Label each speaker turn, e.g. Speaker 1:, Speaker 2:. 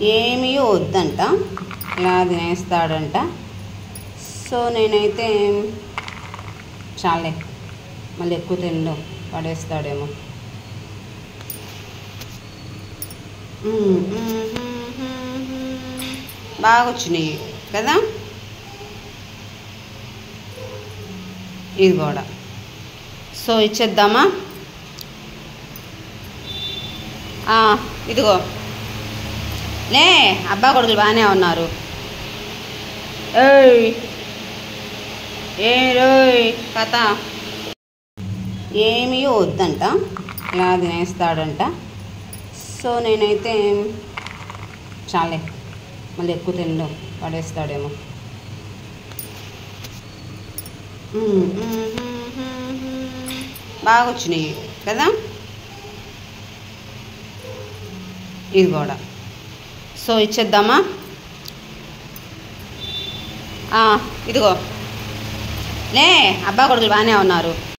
Speaker 1: ఏమీ వద్దంట, ఇలా తినేస్తాడంట. సో నేనైతే చాలే, మళ్ళీ ఎక్కువ తిండు, పడేస్తాడేమో. బాగా వచ్చినాయి కదా. ఇది కూడా సో ఇచ్చేద్దామా. ఇదిగో లే, అబ్బా కొడుకులు బాగానే ఉన్నారు. ఏయ్ ఏమి రోయ్ కథ, ఏమీ వద్దంట, ఇలా తినేస్తాడంట. సో నేనైతే చాలే, మళ్ళీ ఎక్కువ తిండు, పడేస్తాడేమో. బాగా వచ్చినాయి కదా. ఇది కూడా సో ఇచ్చేద్దామా. ఇదిగో లే, అబ్బా కొడుకులు బాగానే ఉన్నారు.